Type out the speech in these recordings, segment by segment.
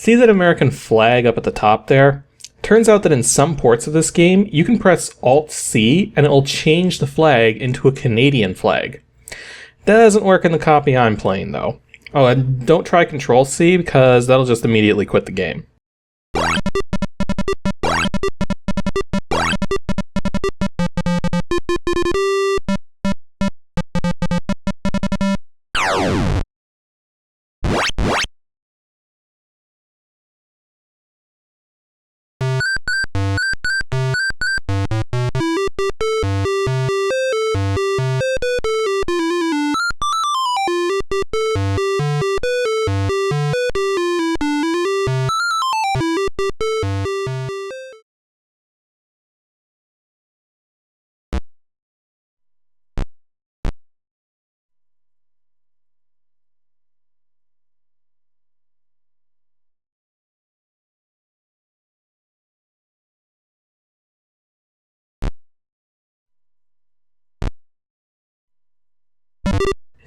See that American flag up at the top there? Turns out that in some ports of this game, you can press Alt-C and it will change the flag into a Canadian flag. Doesn't work in the copy I'm playing though. Oh, and don't try Control-C because that'll just immediately quit the game.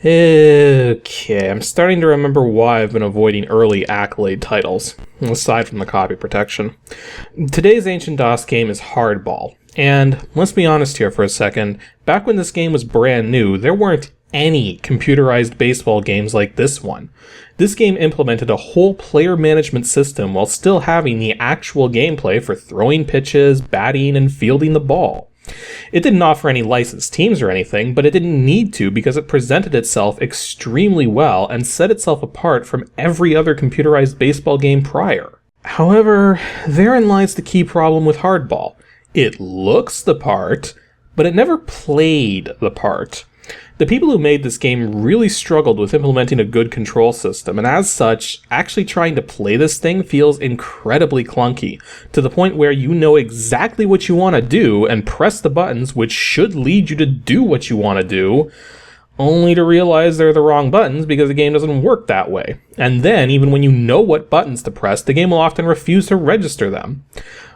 Okay, I'm starting to remember why I've been avoiding early Accolade titles, aside from the copy protection. Today's Ancient DOS game is Hardball, and let's be honest here for a second, back when this game was brand new, there weren't any computerized baseball games like this one. This game implemented a whole player management system while still having the actual gameplay for throwing pitches, batting, and fielding the ball. It didn't offer any licensed teams or anything, but it didn't need to because it presented itself extremely well and set itself apart from every other computerized baseball game prior. However, therein lies the key problem with Hardball. It looks the part, but it never played the part. The people who made this game really struggled with implementing a good control system, and as such, actually trying to play this thing feels incredibly clunky, to the point where you know exactly what you want to do and press the buttons which should lead you to do what you want to do, only to realize they're the wrong buttons because the game doesn't work that way. And then, even when you know what buttons to press, the game will often refuse to register them.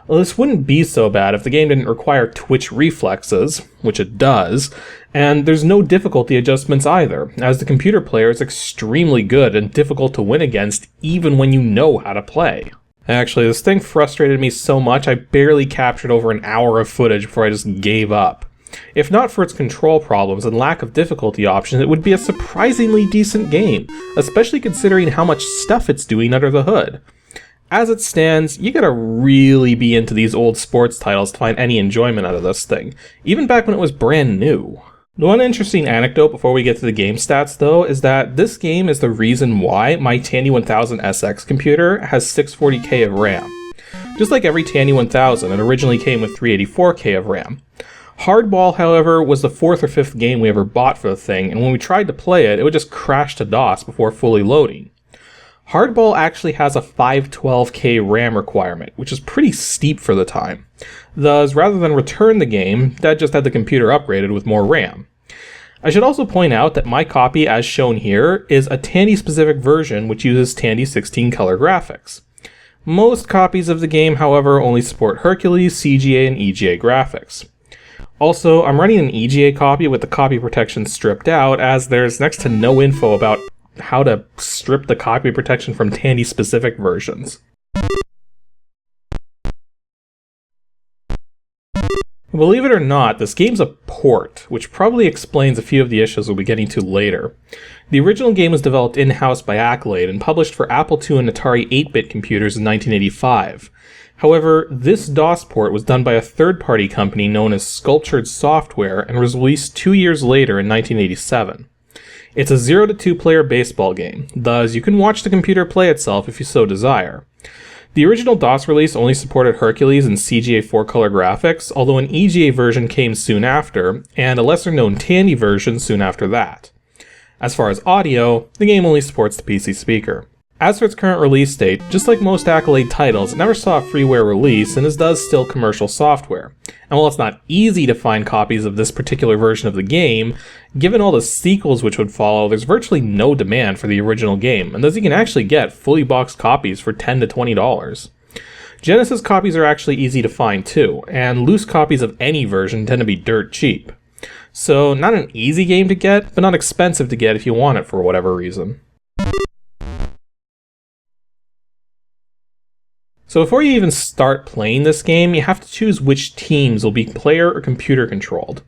Well, this wouldn't be so bad if the game didn't require twitch reflexes, which it does, and there's no difficulty adjustments either, as the computer player is extremely good and difficult to win against even when you know how to play. Actually, this thing frustrated me so much I barely captured over an hour of footage before I just gave up. If not for its control problems and lack of difficulty options, it would be a surprisingly decent game, especially considering how much stuff it's doing under the hood. As it stands, you gotta really be into these old sports titles to find any enjoyment out of this thing, even back when it was brand new. The one interesting anecdote before we get to the game stats though is that this game is the reason why my Tandy 1000 SX computer has 640k of RAM. Just like every Tandy 1000, it originally came with 384k of RAM. Hardball, however, was the 4th or 5th game we ever bought for the thing, and when we tried to play it, it would just crash to DOS before fully loading. Hardball actually has a 512k RAM requirement, which is pretty steep for the time. Thus, rather than return the game, Dad just had the computer upgraded with more RAM. I should also point out that my copy, as shown here, is a Tandy-specific version which uses Tandy 16 color graphics. Most copies of the game, however, only support Hercules, CGA, and EGA graphics. Also, I'm running an EGA copy with the copy protection stripped out, as there's next to no info about how to strip the copy protection from Tandy-specific versions. Believe it or not, this game's a port, which probably explains a few of the issues we'll be getting to later. The original game was developed in-house by Accolade and published for Apple II and Atari 8-bit computers in 1985. However, this DOS port was done by a third-party company known as Sculptured Software and was released 2 years later in 1987. It's a 0-2 player baseball game, thus you can watch the computer play itself if you so desire. The original DOS release only supported Hercules and CGA 4-color graphics, although an EGA version came soon after, and a lesser-known Tandy version soon after that. As far as audio, the game only supports the PC speaker. As for its current release date, just like most Accolade titles, it never saw a freeware release and is thus still commercial software. And while it's not easy to find copies of this particular version of the game, given all the sequels which would follow, there's virtually no demand for the original game, and thus you can actually get fully boxed copies for $10 to $20. Genesis copies are actually easy to find too, and loose copies of any version tend to be dirt cheap. So not an easy game to get, but not expensive to get if you want it for whatever reason. So before you even start playing this game, you have to choose which teams will be player or computer controlled.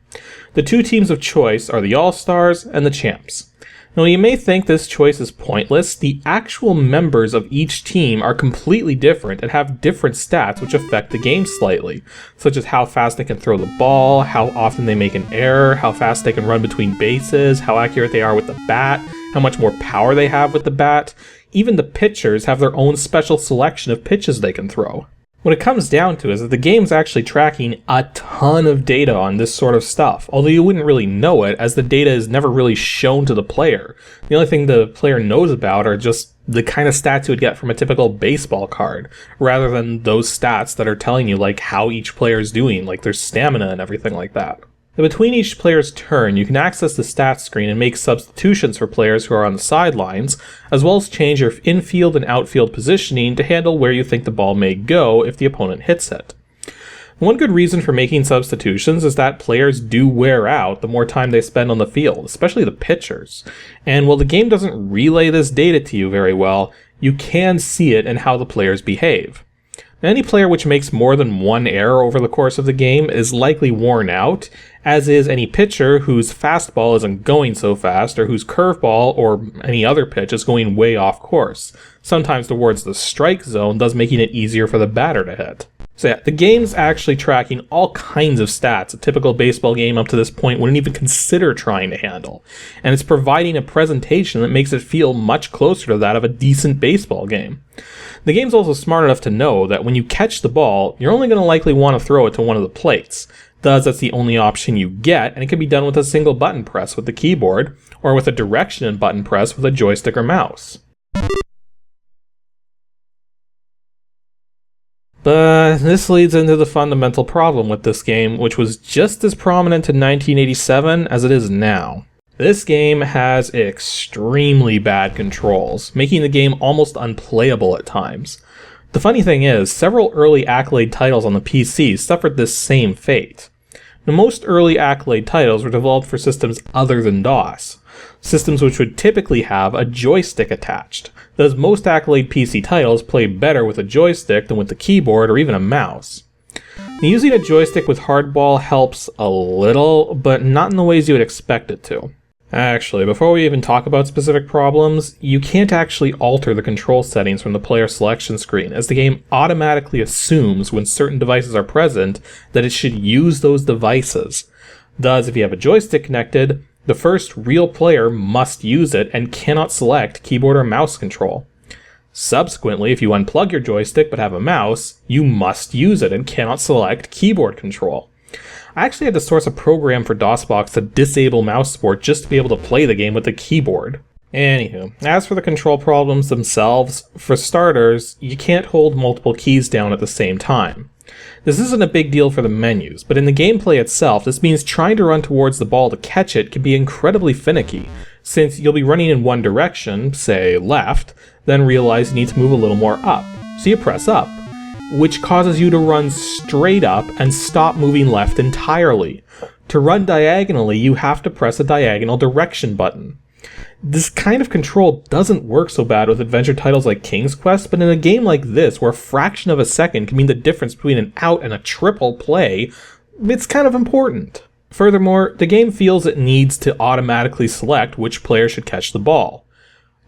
The two teams of choice are the All-Stars and the Champs. Now you may think this choice is pointless. The actual members of each team are completely different and have different stats which affect the game slightly, such as how fast they can throw the ball, how often they make an error, how fast they can run between bases, how accurate they are with the bat, how much more power they have with the bat. Even the pitchers have their own special selection of pitches they can throw. What it comes down to is that the game's actually tracking a ton of data on this sort of stuff, although you wouldn't really know it as the data is never really shown to the player. The only thing the player knows about are just the kind of stats you would get from a typical baseball card, rather than those stats that are telling you like how each player is doing, like their stamina and everything like that. Now, between each player's turn, you can access the stats screen and make substitutions for players who are on the sidelines, as well as change your infield and outfield positioning to handle where you think the ball may go if the opponent hits it. One good reason for making substitutions is that players do wear out the more time they spend on the field, especially the pitchers. And while the game doesn't relay this data to you very well, you can see it in how the players behave. Any player which makes more than one error over the course of the game is likely worn out, as is any pitcher whose fastball isn't going so fast, or whose curveball or any other pitch is going way off course, sometimes towards the strike zone, thus making it easier for the batter to hit. So yeah, the game's actually tracking all kinds of stats a typical baseball game up to this point wouldn't even consider trying to handle, and it's providing a presentation that makes it feel much closer to that of a decent baseball game. The game's also smart enough to know that when you catch the ball, you're only going to likely want to throw it to one of the plates. Thus, that's the only option you get, and it can be done with a single button press with the keyboard, or with a direction and button press with a joystick or mouse. But this leads into the fundamental problem with this game, which was just as prominent in 1987 as it is now. This game has extremely bad controls, making the game almost unplayable at times. The funny thing is, several early Accolade titles on the PC suffered this same fate. Now, most early Accolade titles were developed for systems other than DOS, systems which would typically have a joystick attached. Thus, most Accolade PC titles play better with a joystick than with the keyboard or even a mouse. Now, using a joystick with hardball helps a little, but not in the ways you would expect it to. Actually, before we even talk about specific problems, you can't actually alter the control settings from the player selection screen, as the game automatically assumes when certain devices are present that it should use those devices. Thus, if you have a joystick connected, the first real player must use it and cannot select keyboard or mouse control. Subsequently, if you unplug your joystick but have a mouse, you must use it and cannot select keyboard control. I actually had to source a program for DOSBox to disable mouse support just to be able to play the game with the keyboard. Anywho, as for the control problems themselves, for starters, you can't hold multiple keys down at the same time. This isn't a big deal for the menus, but in the gameplay itself, this means trying to run towards the ball to catch it can be incredibly finicky, since you'll be running in one direction, say left, then realize you need to move a little more up, so you press up, which causes you to run straight up and stop moving left entirely. To run diagonally, you have to press a diagonal direction button. This kind of control doesn't work so bad with adventure titles like King's Quest, but in a game like this, where a fraction of a second can mean the difference between an out and a triple play, it's kind of important. Furthermore, the game feels it needs to automatically select which player should catch the ball.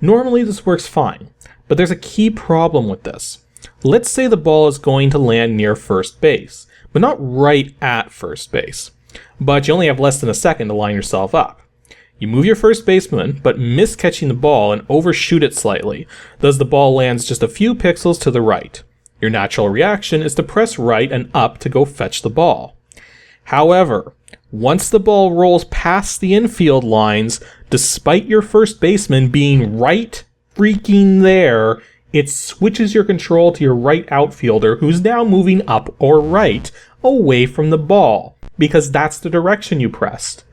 Normally this works fine, but there's a key problem with this. Let's say the ball is going to land near first base, but not right at first base. But you only have less than a second to line yourself up. You move your first baseman, but miss catching the ball and overshoot it slightly, thus the ball lands just a few pixels to the right. Your natural reaction is to press right and up to go fetch the ball. However, once the ball rolls past the infield lines, despite your first baseman being right freaking there, it switches your control to your right outfielder, who's now moving up or right, away from the ball, because that's the direction you pressed.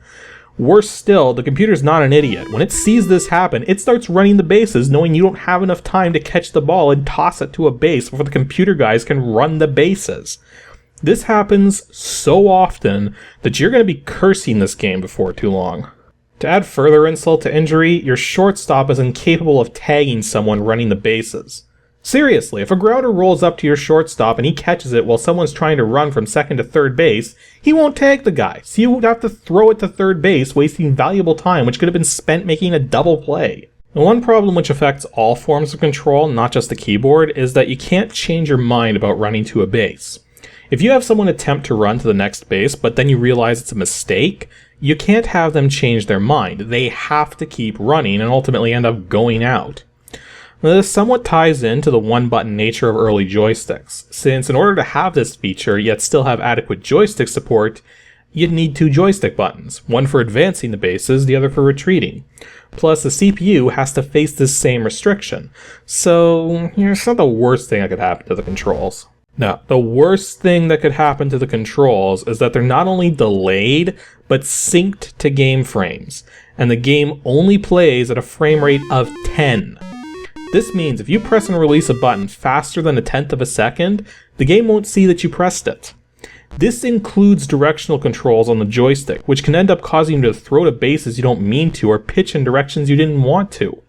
Worse still, the computer's not an idiot. When it sees this happen, it starts running the bases, knowing you don't have enough time to catch the ball and toss it to a base before the computer guys can run the bases. This happens so often that you're going to be cursing this game before too long. To add further insult to injury, your shortstop is incapable of tagging someone running the bases. Seriously, if a grounder rolls up to your shortstop and he catches it while someone's trying to run from second to third base, he won't tag the guy, so you would have to throw it to third base, wasting valuable time which could have been spent making a double play. And one problem which affects all forms of control, not just the keyboard, is that you can't change your mind about running to a base. If you have someone attempt to run to the next base, but then you realize it's a mistake, you can't have them change their mind. They have to keep running and ultimately end up going out. Now, this somewhat ties into the one-button nature of early joysticks, since in order to have this feature yet still have adequate joystick support, you'd need two joystick buttons, one for advancing the bases, the other for retreating. Plus, the CPU has to face this same restriction, so it's not the worst thing that could happen to the controls. Now, the worst thing that could happen to the controls is that they're not only delayed, but synced to game frames, and the game only plays at a frame rate of 10. This means if you press and release a button faster than 1/10 of a second, the game won't see that you pressed it. This includes directional controls on the joystick, which can end up causing you to throw to bases you don't mean to or pitch in directions you didn't want to.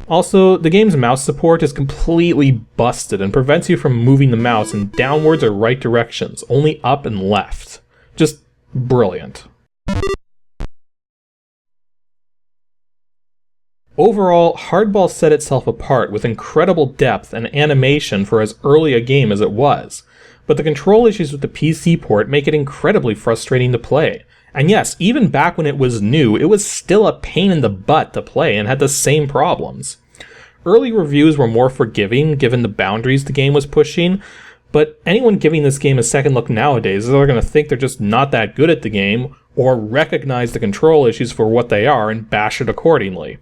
Also, the game's mouse support is completely busted and prevents you from moving the mouse in downwards or right directions, only up and left. Just brilliant. Overall, Hardball set itself apart with incredible depth and animation for as early a game as it was, but the control issues with the PC port make it incredibly frustrating to play. And yes, even back when it was new, it was still a pain in the butt to play and had the same problems. Early reviews were more forgiving given the boundaries the game was pushing, but anyone giving this game a second look nowadays is either going to think they're just not that good at the game, or recognize the control issues for what they are and bash it accordingly.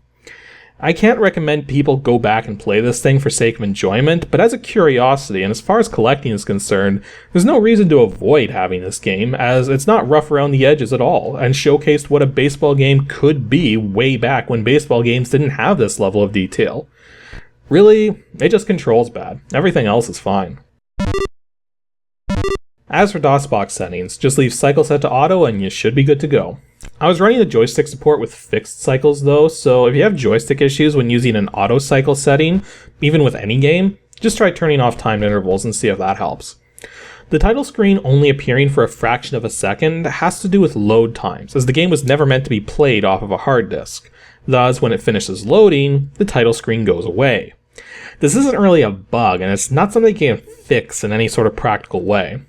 I can't recommend people go back and play this thing for sake of enjoyment, but as a curiosity, and as far as collecting is concerned, there's no reason to avoid having this game, as it's not rough around the edges at all, and showcased what a baseball game could be way back when baseball games didn't have this level of detail. Really, it just controls bad. Everything else is fine. As for DOSBox settings, just leave cycle set to auto and you should be good to go. I was running the joystick support with fixed cycles though, so if you have joystick issues when using an auto cycle setting, even with any game, just try turning off timed intervals and see if that helps. The title screen only appearing for a fraction of a second has to do with load times, as the game was never meant to be played off of a hard disk. Thus, when it finishes loading, the title screen goes away. This isn't really a bug, and it's not something you can fix in any sort of practical way.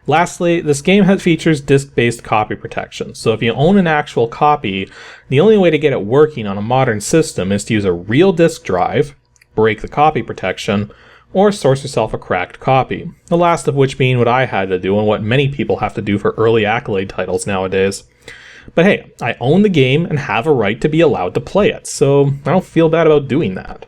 Lastly, this game features disk-based copy protection, so if you own an actual copy, the only way to get it working on a modern system is to use a real disk drive, break the copy protection, or source yourself a cracked copy, the last of which being what I had to do and what many people have to do for early Accolade titles nowadays. But hey, I own the game and have a right to be allowed to play it, so I don't feel bad about doing that.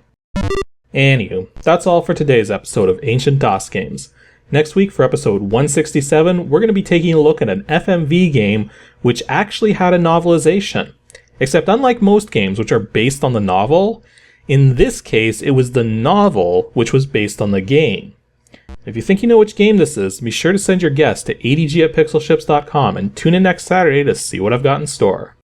Anywho, that's all for today's episode of Ancient DOS Games. Next week for episode 167, we're going to be taking a look at an FMV game which actually had a novelization. Except unlike most games which are based on the novel, in this case it was the novel which was based on the game. If you think you know which game this is, be sure to send your guess to adg@pixelships.com and tune in next Saturday to see what I've got in store.